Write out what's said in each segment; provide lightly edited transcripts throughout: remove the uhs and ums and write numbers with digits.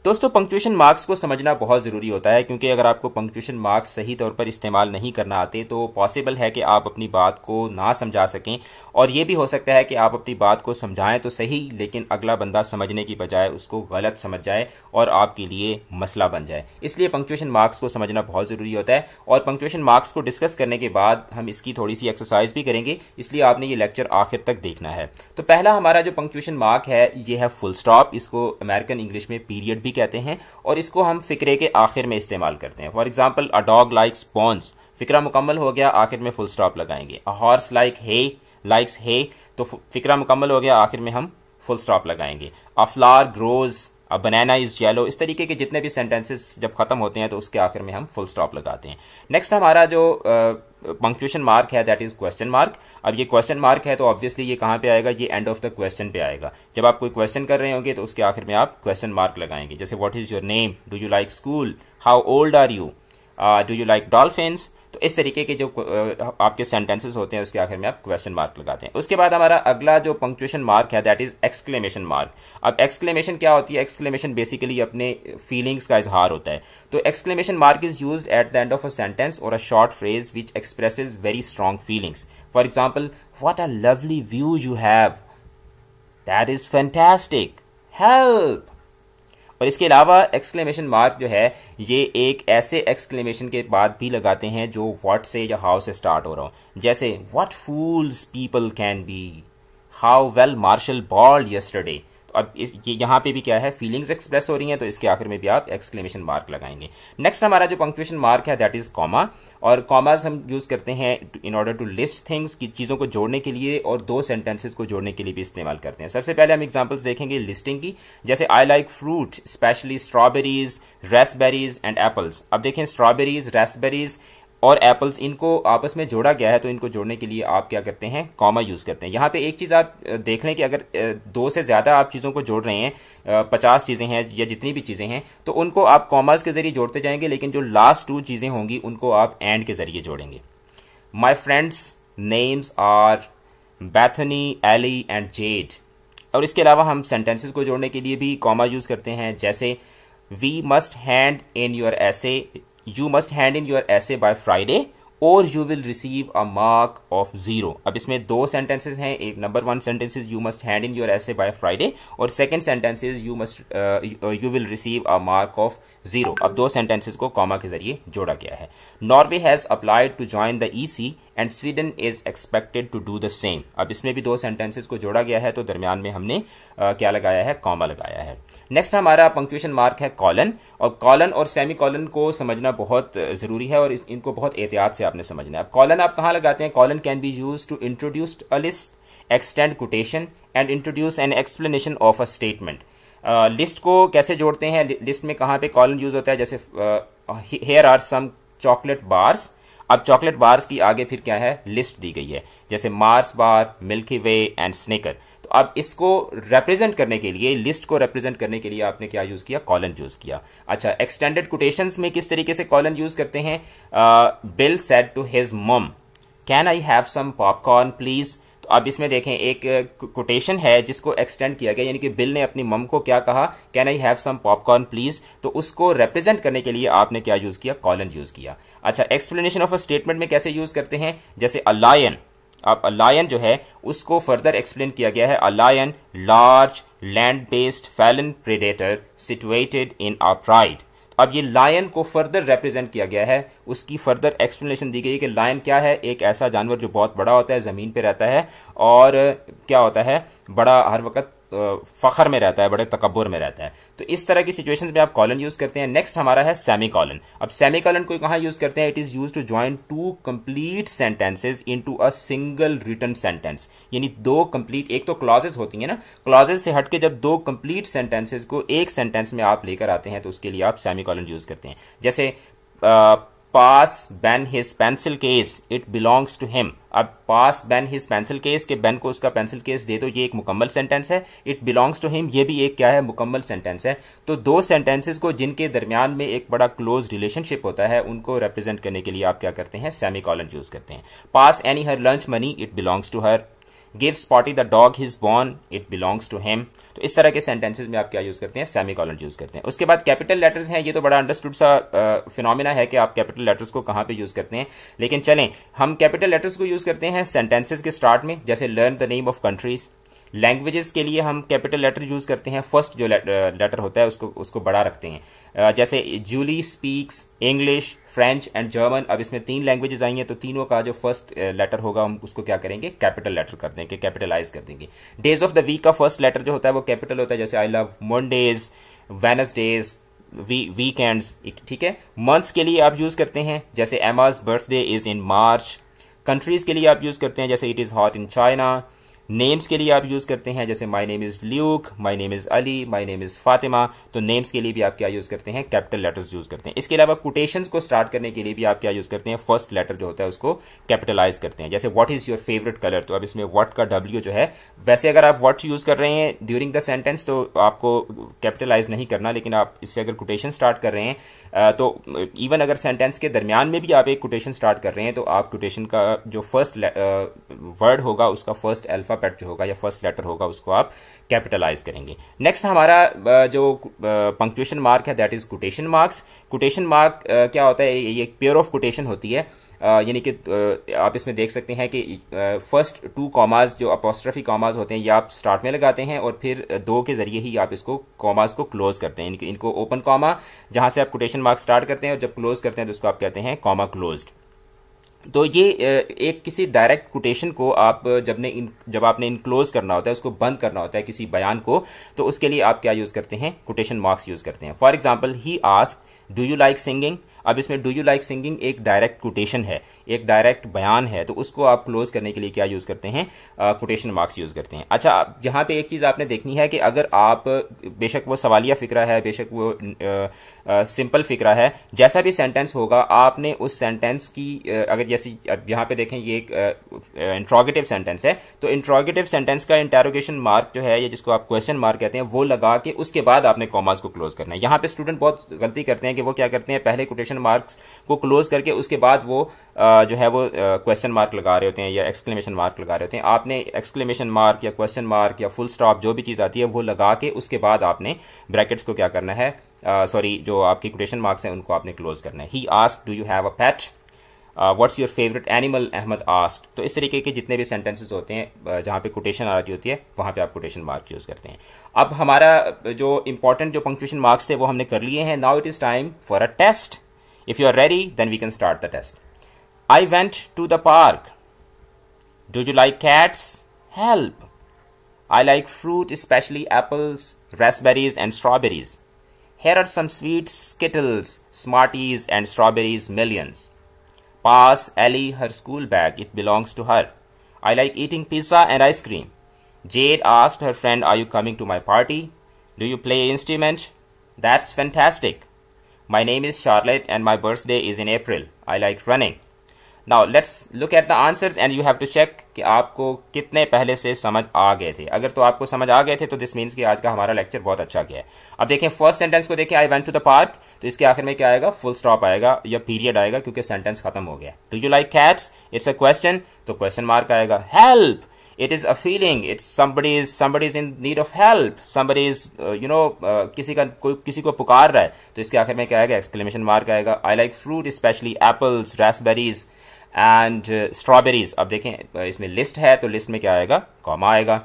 दोस्तों punctuation marks को समझना बहुत ज़रूरी होता है, क्योंकि अगर आपको पंक्चुएशन मार्क्स सही तौर पर इस्तेमाल नहीं करना आते तो पॉसिबल है कि आप अपनी बात को ना समझा सकें, और ये भी हो सकता है कि आप अपनी बात को समझाएं तो सही, लेकिन अगला बंदा समझने की बजाय उसको गलत समझ जाए और आपके लिए मसला बन जाए। इसलिए पंक्चुएशन मार्क्स को समझना बहुत ज़रूरी होता है, और पंक्चुएशन मार्क्स को डिस्कस करने के बाद हम इसकी थोड़ी सी एक्सरसाइज भी करेंगे, इसलिए आपने ये लेक्चर आखिर तक देखना है। तो पहला हमारा जो पंक्चुएशन मार्क है ये है फुल स्टॉप। इसको अमेरिकन इंग्लिश में पीरियड भी कहते हैं, और इसको हम फिक्रे के आखिर में इस्तेमाल करते हैं। For example, a dog likes bones, फिक्रा मुकम्मल हो गया, आखिर में फुल स्टॉप लगाएंगे। अ हॉर्स लाइक्स हे, तो फिक्रा मुकम्मल हो गया, आखिर में हम फुल स्टॉप लगाएंगे। अ flower grows, a banana is yellow, इस तरीके के जितने भी सेंटेंसेस जब खत्म होते हैं तो उसके आखिर में हम फुल स्टॉप लगाते हैं। नेक्स्ट हमारा जो पंक्चुएशन मार्क है दैट इज क्वेश्चन मार्क। अब ये क्वेश्चन मार्क है तो ऑब्वियसली ये कहाँ पे आएगा, ये एंड ऑफ द क्वेश्चन पे आएगा। जब आप कोई क्वेश्चन कर रहे होंगे तो उसके आखिर में आप क्वेश्चन मार्क लगाएंगे, जैसे what is your name, do you like school, how old are you, do you like dolphins. तो इस तरीके के जो आपके सेंटेंसेस होते हैं उसके आखिर में आप क्वेश्चन मार्क लगाते हैं। उसके बाद हमारा अगला जो पंक्चुएशन मार्क है दैट इज एक्सक्लेमेशन मार्क। अब एक्सक्लेमेशन क्या होती है? एक्सक्लेमेशन बेसिकली अपने फीलिंग्स का इजहार होता है। तो exclamation mark is used at the end of a sentence और a short phrase which expresses very strong feelings. For example, what a lovely view you have, that is fantastic, help. और इसके अलावा exclamation mark जो है ये एक ऐसे exclamation के बाद भी लगाते हैं जो व्हाट से या हाउ से स्टार्ट हो रहा हो, जैसे what fools people can be, how well Marshall bowled yesterday. तो अब ये यहाँ पे भी क्या है, फीलिंग्स एक्सप्रेस हो रही हैं, तो इसके आखिर में भी आप एक्सक्लेमेशन मार्क लगाएंगे। नेक्स्ट हमारा जो पंक्चुएशन मार्क है दैट इज कॉमा, और कॉमास हम यूज़ करते हैं in order to list things, की चीज़ों को जोड़ने के लिए और दो सेंटेंसेस को जोड़ने के लिए भी इस्तेमाल करते हैं। सबसे पहले हम एग्जांपल्स देखेंगे लिस्टिंग की, जैसे I like fruit specially strawberries, raspberries and apples. अब देखें, स्ट्रॉबेरीज, रेस्पबेरीज और एप्पल्स, इनको आपस में जोड़ा गया है, तो इनको जोड़ने के लिए आप क्या करते हैं, कॉमा यूज़ करते हैं। यहाँ पे एक चीज़ आप देख लें कि अगर दो से ज़्यादा आप चीज़ों को जोड़ रहे हैं, 50 चीज़ें हैं या जितनी भी चीज़ें हैं, तो उनको आप कॉमास के ज़रिए जोड़ते जाएंगे, लेकिन जो लास्ट 2 चीज़ें होंगी उनको आप एंड के ज़रिए जोड़ेंगे। My friends names are Bethany, Ellie and Jade. और इसके अलावा हम सेंटेंसेस को जोड़ने के लिए भी कॉमा यूज़ करते हैं, जैसे we must hand in your essays, you must hand in your essay by Friday or you will receive a mark of 0। अब इसमें 2 सेंटेंसेस हैं, एक number 1 sentence is you must hand in your essay by Friday और second sentence is you will receive a mark of 0। अब 2 sentences को comma के जरिए जोड़ा गया है। Norway has applied to join the EC and Sweden is expected to do the same. अब इसमें भी 2 सेंटेंसेस को जोड़ा गया है, तो दरमियान में हमने क्या लगाया है, कॉमा लगाया है। नेक्स्ट हमारा पंक्चुएशन मार्क है कॉलन, और कॉलन और सेमी कॉलन को समझना बहुत ज़रूरी है और इनको बहुत एहतियात से आपने समझना है। अब कॉलन आप कहाँ लगाते हैं? Colon can be use to introduce a list, extend quotation and introduce an explanation of a statement. List को कैसे जोड़ते हैं, लिस्ट में कहाँ पे कॉलन यूज होता है, जैसे here are some chocolate bars. अब चॉकलेट बार्स की आगे फिर क्या है, लिस्ट दी गई है, जैसे Mars bar, milky way and sneaker. तो अब इसको रिप्रेजेंट करने के लिए, लिस्ट को रिप्रेजेंट करने के लिए आपने क्या यूज़ किया, कॉलन यूज़ किया। अच्छा, एक्सटेंडेड कोटेशंस में किस तरीके से कॉलन यूज़ करते हैं? Bill said to his mum can I have some popcorn please. तो अब इसमें देखें, एक कोटेशन है जिसको एक्सटेंड किया गया, यानी कि बिल ने अपनी मम को क्या कहा, can I have some popcorn please. तो उसको रिप्रेजेंट करने के लिए आपने क्या यूज़ किया, कॉलन यूज़ किया। अच्छा, एक्सप्लेनेशन ऑफ अ स्टेटमेंट में कैसे यूज़ करते हैं, जैसे अ लायन। अब अ लायन जो है उसको फर्दर एक्सप्लेन किया गया है, a lion large land based feline predator situated in a pride. अब ये लायन को फर्दर रिप्रेजेंट किया गया है, उसकी फर्दर एक्सप्लेनेशन दी गई कि लायन क्या है, एक ऐसा जानवर जो बहुत बड़ा होता है, ज़मीन पे रहता है और क्या होता है, बड़ा हर वक्त फ़ख्र में रहता है, बड़े तकब्बुर में रहता है। तो इस तरह की सिचुएशंस में आप कॉलन यूज़ करते हैं। नेक्स्ट हमारा है सेमी कॉलन। अब सेमी कॉलन को कहाँ यूज़ करते हैं? It is use to join 2 complete sentences into a single written sentence. यानी 2 कंप्लीट, एक तो क्लॉजेज होती हैं ना, क्लॉजेज से हट के जब 2 कंप्लीट सेंटेंसेज को एक सेंटेंस में आप लेकर आते हैं तो उसके लिए आप सेमी कॉलन यूज़ करते हैं। जैसे pass Ben his pencil case, it belongs to him. अब pass Ben his pencil case, के बैन को उसका पेंसिल केस दे दो, ये एक मुकम्मल सेंटेंस है। इट बिलोंग्स टू हिम, ये भी एक क्या है, मुकम्मल सेंटेंस है। तो 2 सेंटेंसेस को जिनके दरमियान में एक बड़ा क्लोज रिलेशनशिप होता है, उनको रिप्रेजेंट करने के लिए आप क्या करते हैं, सेमी कॉलन यूज करते हैं। Pass Annie her lunch money, it belongs to her. Give Spotty the dog his bone, it belongs to him. तो इस तरह के सेंटेंसेज में आप क्या यूज़ करते हैं, सेमी कॉलन यूज़ करते हैं। उसके बाद कैपिटल लेटर्स हैं, ये तो बड़ा अंडरस्टूड सा फिनोमिना है कि आप कैपिटल लेटर्स को कहाँ पे यूज़ करते हैं। लेकिन चलें, हम कैपिटल लेटर्स को यूज़ करते हैं सेंटेंसेज के स्टार्ट में, जैसे learn the name of countries. Languages के लिए हम कैपिटल लेटर यूज़ करते हैं, फर्स्ट जो लेटर होता है उसको बड़ा रखते हैं। जैसे Julie speaks English, French and German. अब इसमें 3 लैंग्वेजेस आई हैं, तो तीनों का जो फर्स्ट लेटर होगा हम उसको क्या करेंगे, कैपिटल लेटर कर देंगे, कैपिटलाइज कर देंगे। डेज ऑफ द वीक का फर्स्ट लेटर जो होता है वो कैपिटल होता है, जैसे आई लव मंडेज, वेनसडेज, वीकेंड्स, ठीक है। मंथ्स के लिए आप यूज़ करते हैं, जैसे Emma's birthday is in March. Countries के लिए आप यूज़ करते हैं, जैसे it is hot in China. Names के लिए आप यूज़ करते हैं, जैसे my name is Luke, my name is Ali, my name is Fatima. तो नेम्स के लिए भी आप क्या यूज़ करते हैं, कैपिटल लेटर्स यूज़ करते हैं। इसके अलावा कोटेशंस को स्टार्ट करने के लिए भी आप क्या यूज़ करते हैं, फर्स्ट लेटर जो होता है उसको कैपिटलाइज करते हैं। जैसे what is your favourite colour, तो अब इसमें व्हाट का डब्ल्यू जो है, वैसे अगर आप व्हाट यूज़ कर रहे हैं ड्यूरिंग द सेंटेंस तो आपको कैपिटलाइज नहीं करना, लेकिन आप इससे अगर कोटेशन स्टार्ट कर रहे हैं तो इवन अगर सेंटेंस के दरमियान में भी आप एक कोटेशन स्टार्ट कर रहे हैं तो आप कोटेशन का जो फर्स्ट वर्ड होगा उसका फर्स्ट अल्फ़ाबेट जो होगा या फर्स्ट लेटर होगा उसको आप कैपिटलाइज करेंगे। नेक्स्ट हमारा जो पंक्चुएशन मार्क है that is quotation marks. Quotation mark क्या होता है, ये एक पेयर ऑफ कोटेशन होती है, यानी कि आप इसमें देख सकते हैं कि फर्स्ट 2 कॉमाज जो अपोस्ट्रोफी कॉमाज होते हैं ये आप स्टार्ट में लगाते हैं और फिर 2 के ज़रिए ही आप इसको कॉमाज को क्लोज करते हैं। इनको ओपन कॉमा जहाँ से आप कोटेशन मार्क स्टार्ट करते हैं और जब क्लोज करते हैं तो उसको आप कहते हैं कॉमा क्लोज्ड। तो ये एक किसी डायरेक्ट कोटेशन को आप जब आपने इनक्लोज करना होता है, उसको बंद करना होता है किसी बयान को, तो उसके लिए आप क्या यूज़ करते हैं, कोटेशन मार्क्स यूज़ करते हैं। For example, he asked do you like singing. अब इसमें डू यू लाइक सिंगिंग एक डायरेक्ट कोटेशन है, एक डायरेक्ट बयान है, तो उसको आप क्लोज करने के लिए क्या यूज़ करते हैं, कोटेशन मार्क्स यूज़ करते हैं। अच्छा, यहाँ पे एक चीज़ आपने देखनी है कि अगर आप, बेशक वो सवालिया फ़िक्रा है, बेशक वो सिंपल फ़िक्रा है, जैसा भी सेंटेंस होगा आपने उस सेंटेंस की अगर जैसे यहाँ पे देखें ये एक इंट्रोगेटिव सेंटेंस है, तो इंट्रोगेटिव सेंटेंस का इंटेरोगेशन मार्क जो है या जिसको आप क्वेश्चन मार्क कहते हैं वो लगा के उसके बाद आपने कॉमास को क्लोज करना है। यहाँ पे स्टूडेंट बहुत गलती करते हैं कि वो क्या करते हैं, पहले कोटेशन मार्क्स को क्लोज करके उसके बाद वो जो है वो क्वेश्चन मार्क लगा रहे होते हैं या एक्सक्लेमेशन मार्क लगा रहे होते हैं। आपने एक्सक्लेमेशन मार्क या क्वेश्चन मार्क या फुल स्टॉप जो भी चीज़ आती है वो लगा के उसके बाद आपने ब्रैकेट्स को क्या करना है, जो आपकी कोटेशन मार्क्स हैं उनको आपने क्लोज करना है। He asked do you have a pet, what's your favourite animal, Ahmed asked. तो इस तरीके के जितने भी सेंटेंसेस होते हैं जहाँ पे कोटेशन आ रही होती है वहाँ पे आप कोटेशन मार्क यूज़ करते हैं। अब हमारा जो इंपॉर्टेंट जो पंक्चुएशन मार्क्स थे वो हमने कर लिए हैं। Now it is time for a test. If you are ready then we can start the test. I went to the park. Do you like cats? Help. I like fruit, especially apples, raspberries and strawberries. Here are some sweets, Skittles, Smarties and strawberries millions. Pass Ellie her school bag, it belongs to her. I like eating pizza and ice cream. Jade asked her friend, are you coming to my party? Do you play instrument? That's fantastic. My name is Charlotte and my birthday is in April. I like running. Now let's look at the answers and you have to check कि आपको कितने पहले से समझ आ गए थे। अगर तो आपको समझ आ गए थे तो दिस मीन्स कि आज का हमारा लेक्चर बहुत अच्छा गया है। अब देखें फर्स्ट सेंटेंस को देखें, I went to the park, तो इसके आखिर में क्या आएगा, फुल स्टॉप आएगा या पीरियड आएगा क्योंकि सेंटेंस खत्म हो गया। Do you like cats, it's a question, तो क्वेश्चन मार्क आएगा। Help, it is a feeling, it's somebody is in need of help, somebody is किसी को पुकार रहा है, तो इसके आखिर में क्या आएगा, एक्सक्लेमेशन मार्क आएगा। I like fruit, especially apples, raspberries and strawberries। अब देखें इसमें लिस्ट है तो लिस्ट में क्या आएगा, कॉमा आएगा।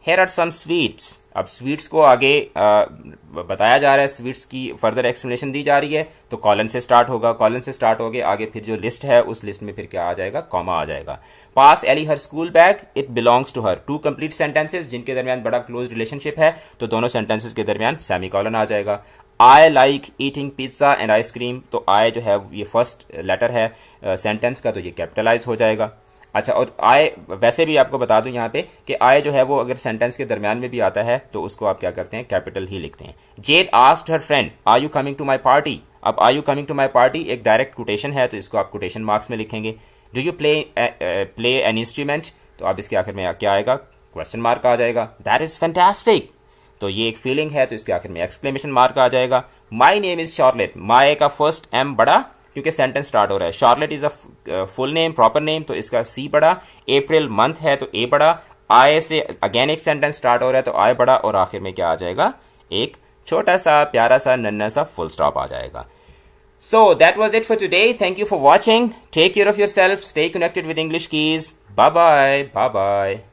Here are some sweets, अब स्वीट्स को आगे बताया जा रहा है, स्वीट्स की फर्दर एक्सप्लेनेशन दी जा रही है, तो कॉलन से स्टार्ट होगा, कॉलन से स्टार्ट हो गए आगे फिर जो लिस्ट है उस लिस्ट में फिर क्या आ जाएगा, कॉमा आ जाएगा। Pass Ellie her school bag, it belongs to her, 2 complete sentences जिनके दरमियान बड़ा क्लोज रिलेशनशिप है, तो दोनों सेंटेंसेस के दरमियान सेमी कॉलन आ जाएगा। I like eating pizza and ice cream, तो आई जो है ये फर्स्ट लेटर है सेंटेंस का, तो ये कैपिटलाइज हो जाएगा। अच्छा, और आई वैसे भी आपको बता दूं यहाँ पे कि आई जो है वो अगर सेंटेंस के दरमियान में भी आता है तो उसको आप क्या करते हैं, कैपिटल ही लिखते हैं। Jade asked her friend, are you coming to my party, अब are you coming to my party एक डायरेक्ट कोटेशन है तो इसको आप कोटेशन मार्क्स में लिखेंगे। Do you play an instrument, तो अब इसके आखिर में क्या आएगा, क्वेश्चन मार्क आ जाएगा। दैट इज फैंटास्टिक, तो ये एक फीलिंग है तो इसके आखिर में एक्सक्लेमेशन मार्क आ जाएगा। माई नेम इज शार्लेट, माई का फर्स्ट एम बड़ा क्योंकि सेंटेंस स्टार्ट हो रहा है। Charlotte is a full name, proper name, तो इसका सी बड़ा। अप्रैल मंथ है तो ए बड़ा। आय से अगेन एक सेंटेंस स्टार्ट हो रहा है तो आय बड़ा, और आखिर में क्या आ जाएगा, एक छोटा सा प्यारा सा नन्ना सा फुल स्टॉप आ जाएगा. So that was it for today. Thank you for watching. Take care of yourself. Stay connected with English Keys. Bye bye. Bye bye.